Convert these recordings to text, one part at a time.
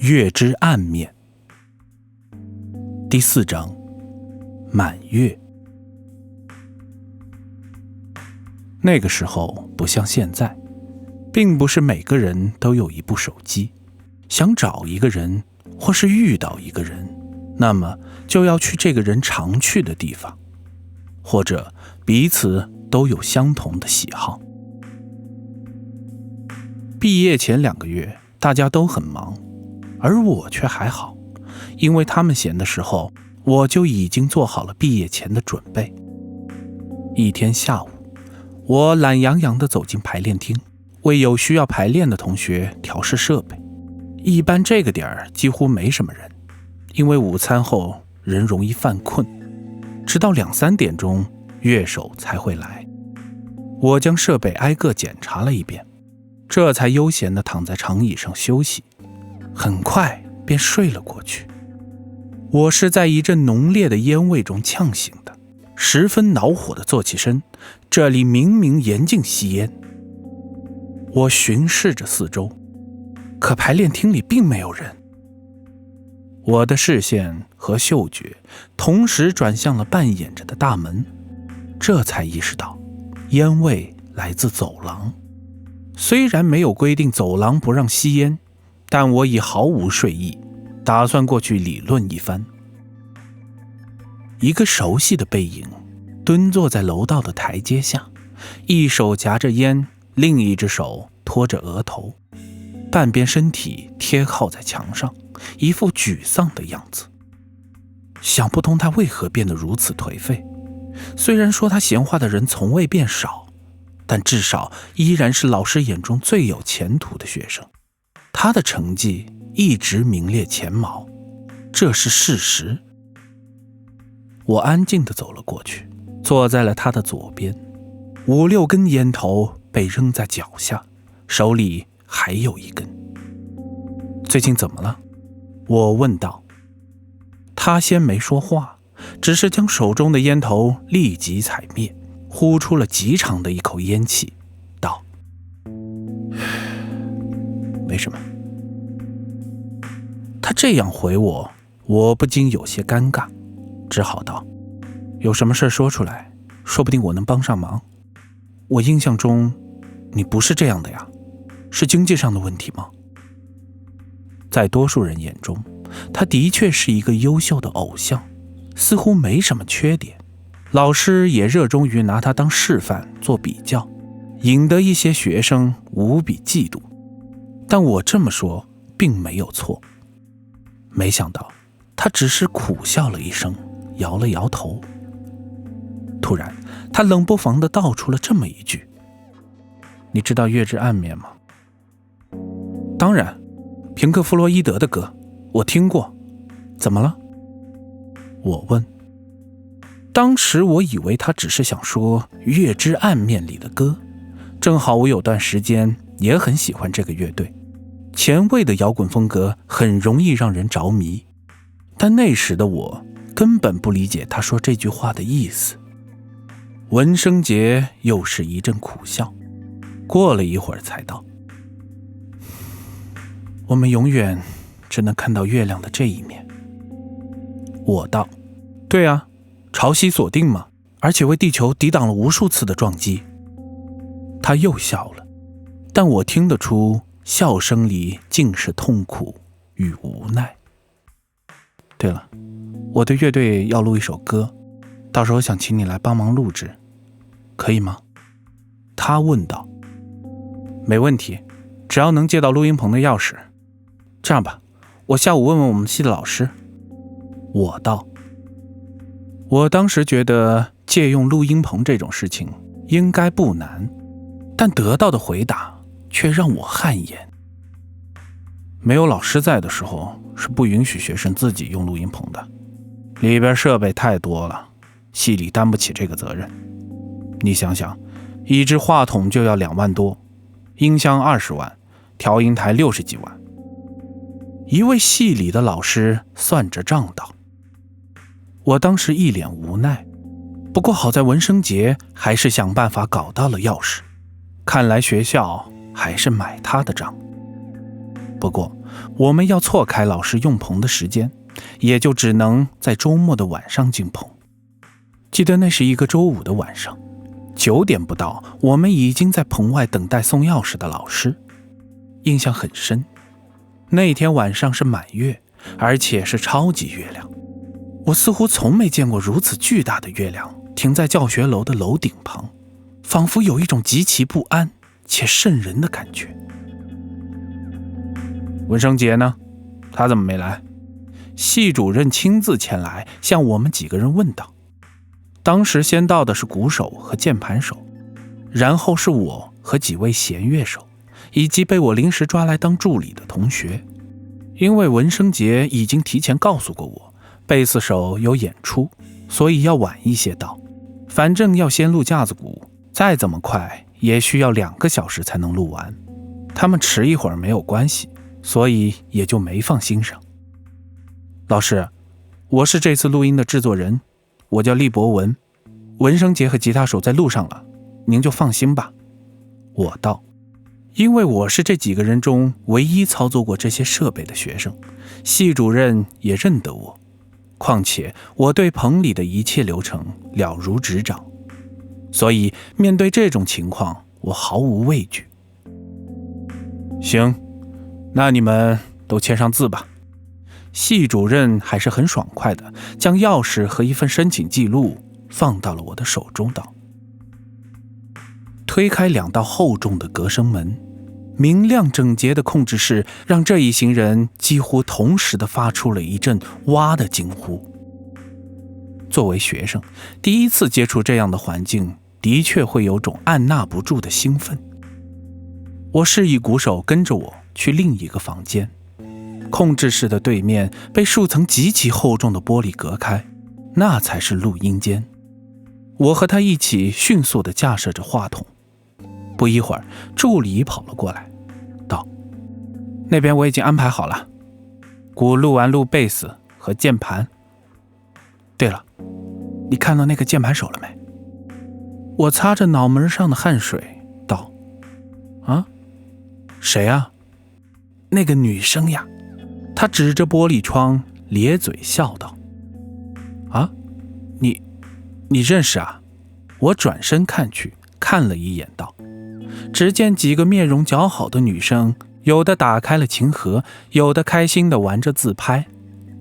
月之暗面。第4章，满月。那个时候不像现在，并不是每个人都有一部手机，想找一个人或是遇到一个人，那么就要去这个人常去的地方，或者彼此都有相同的喜好。毕业前2个月大家都很忙，而我却还好，因为他们闲的时候，我就已经做好了毕业前的准备。一天下午，我懒洋洋地走进排练厅，为有需要排练的同学调试设备。一般这个点儿几乎没什么人，因为午餐后人容易犯困，直到2、3点钟乐手才会来。我将设备挨个检查了一遍，这才悠闲地躺在长椅上休息，很快便睡了过去。我是在一阵浓烈的烟味中呛醒的，十分恼火地坐起身，这里明明严禁吸烟。我巡视着四周，可排练厅里并没有人。我的视线和嗅觉同时转向了半掩着的大门，这才意识到烟味来自走廊。虽然没有规定走廊不让吸烟，但我已毫无睡意，打算过去理论一番。一个熟悉的背影蹲坐在楼道的台阶下，一手夹着烟，另一只手托着额头，半边身体贴靠在墙上，一副沮丧的样子。想不通他为何变得如此颓废。虽然说他闲话的人从未变少，但至少依然是老师眼中最有前途的学生。他的成绩一直名列前茅，这是事实。我安静地走了过去，坐在了他的左边，5、6根烟头被扔在脚下，手里还有一根。最近怎么了？我问道。他先没说话，只是将手中的烟头立即踩灭，呼出了极长的一口烟气，道：没什么。他这样回我，我不禁有些尴尬，只好道：有什么事说出来，说不定我能帮上忙。我印象中你不是这样的呀，是经济上的问题吗？在多数人眼中，他的确是一个优秀的偶像，似乎没什么缺点，老师也热衷于拿他当示范做比较，引得一些学生无比嫉妒。但我这么说并没有错。没想到他只是苦笑了一声，摇了摇头。突然他冷不防地道出了这么一句：你知道月之暗面吗？当然，平克·弗洛伊德的歌我听过。怎么了？我问。当时我以为他只是想说月之暗面里的歌，正好我有段时间也很喜欢这个乐队，前卫的摇滚风格很容易让人着迷，但那时的我根本不理解他说这句话的意思。文生杰又是一阵苦笑，过了一会儿才道：我们永远只能看到月亮的这一面。我道：对啊，潮汐锁定嘛，而且为地球抵挡了无数次的撞击。他又笑了，但我听得出笑声里尽是痛苦与无奈。对了，我的乐队要录一首歌，到时候想请你来帮忙录制，可以吗？他问道。没问题，只要能借到录音棚的钥匙。这样吧，我下午问问我们系的老师。我道。我当时觉得借用录音棚这种事情应该不难，但得到的回答却让我汗颜。没有老师在的时候是不允许学生自己用录音棚的，里边设备太多了，系里担不起这个责任。你想想，一支话筒就要2万多，音箱20万，调音台60几万。一位系里的老师算着账道。我当时一脸无奈，不过好在文生杰还是想办法搞到了钥匙，看来学校还是买他的账。不过我们要错开老师用棚的时间，也就只能在周末的晚上进棚。记得那是一个周五的晚上，9点不到，我们已经在棚外等待送钥匙的老师。印象很深，那天晚上是满月，而且是超级月亮。我似乎从没见过如此巨大的月亮停在教学楼的楼顶旁，仿佛有一种极其不安且瘆人的感觉。文生杰呢？他怎么没来？系主任亲自前来向我们几个人问道。当时先到的是鼓手和键盘手，然后是我和几位弦乐手，以及被我临时抓来当助理的同学。因为文生杰已经提前告诉过我，贝斯手有演出，所以要晚一些到。反正要先录架子鼓，再怎么快也需要2个小时才能录完。他们迟一会儿没有关系，所以也就没放心上。老师，我是这次录音的制作人，我叫厉博文，文生杰和吉他手在路上了，您就放心吧。我道，因为我是这几个人中唯一操作过这些设备的学生，系主任也认得我，况且我对棚里的一切流程了如指掌，所以面对这种情况，我毫无畏惧。行，那你们都签上字吧。系主任还是很爽快的，将钥匙和一份申请记录放到了我的手中道。推开2道厚重的隔声门，明亮整洁的控制室让这一行人几乎同时地发出了一阵哇的惊呼。作为学生，第一次接触这样的环境，的确会有种按捺不住的兴奋。我示意鼓手跟着我去另一个房间，控制室的对面被数层极其厚重的玻璃隔开，那才是录音间。我和他一起迅速地架设着话筒。不一会儿，助理跑了过来，道：那边我已经安排好了，鼓录完录贝斯和键盘。对了，你看到那个键盘手了没？我擦着脑门上的汗水道：啊？谁啊？那个女生呀。他指着玻璃窗咧嘴笑道：啊，你认识啊？我转身看去，看了一眼道，只见几个面容姣好的女生，有的打开了琴盒，有的开心地玩着自拍，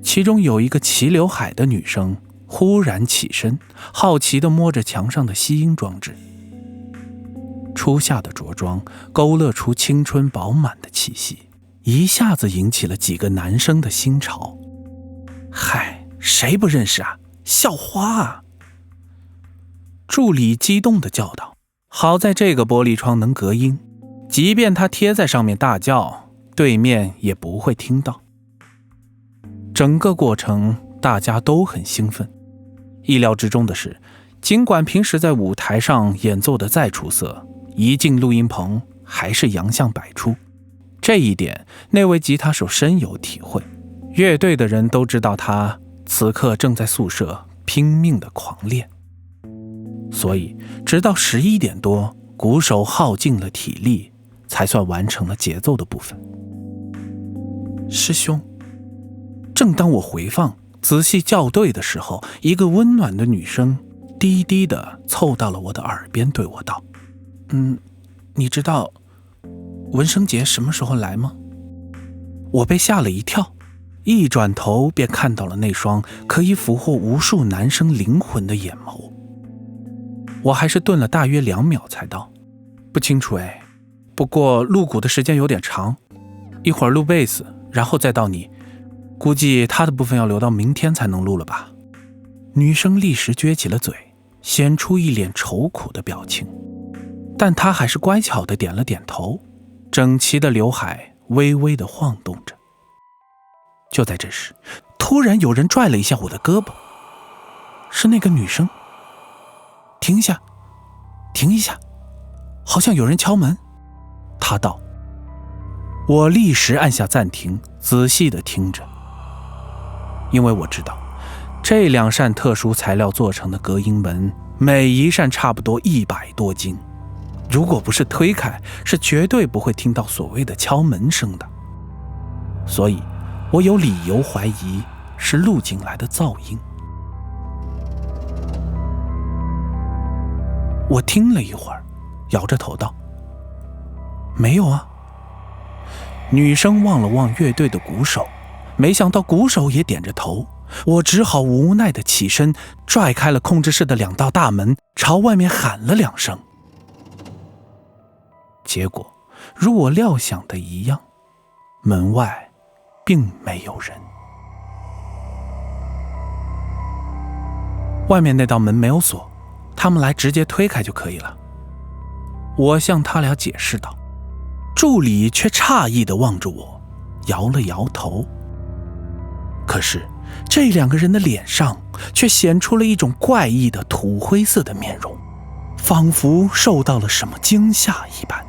其中有一个齐刘海的女生忽然起身，好奇地摸着墙上的吸音装置。初夏的着装勾勒出青春饱满的气息，一下子引起了几个男生的心潮。嗨，谁不认识啊？校花啊！助理激动地叫道。好在这个玻璃窗能隔音，即便他贴在上面大叫，对面也不会听到。整个过程大家都很兴奋。意料之中的是，尽管平时在舞台上演奏的再出色，一进录音棚还是洋相百出。这一点那位吉他手深有体会，乐队的人都知道他此刻正在宿舍拼命的狂练。所以直到11点多，鼓手耗尽了体力，才算完成了节奏的部分。师兄，正当我回放仔细校对的时候，一个温暖的女声低低地凑到了我的耳边，对我道：你知道文生杰什么时候来吗？我被吓了一跳，一转头便看到了那双可以俘获无数男生灵魂的眼眸。我还是顿了大约2秒才道：不清楚哎，不过录鼓的时间有点长，一会儿录贝斯，然后再到你，估计他的部分要留到明天才能录了吧。女生立时撅起了嘴，显出一脸愁苦的表情，但她还是乖巧地点了点头，整齐的刘海微微地晃动着。就在这时，突然有人拽了一下我的胳膊，是那个女生。停一下，停一下，好像有人敲门。她道。我立时按下暂停，仔细地听着，因为我知道这2扇特殊材料做成的隔音门，每一扇差不多100多斤，如果不是推开，是绝对不会听到所谓的敲门声的。所以我有理由怀疑是录进来的噪音。我听了一会儿，摇着头道：“没有啊。”女生望了望乐队的鼓手，没想到鼓手也点着头。我只好无奈地起身，拽开了控制室的2道大门，朝外面喊了2声。结果如我料想的一样，门外并没有人。外面那道门没有锁，他们来直接推开就可以了。我向他俩解释道，助理却诧异地望着我，摇了摇头。可是这2个人的脸上却显出了一种怪异的土灰色的面容，仿佛受到了什么惊吓一般。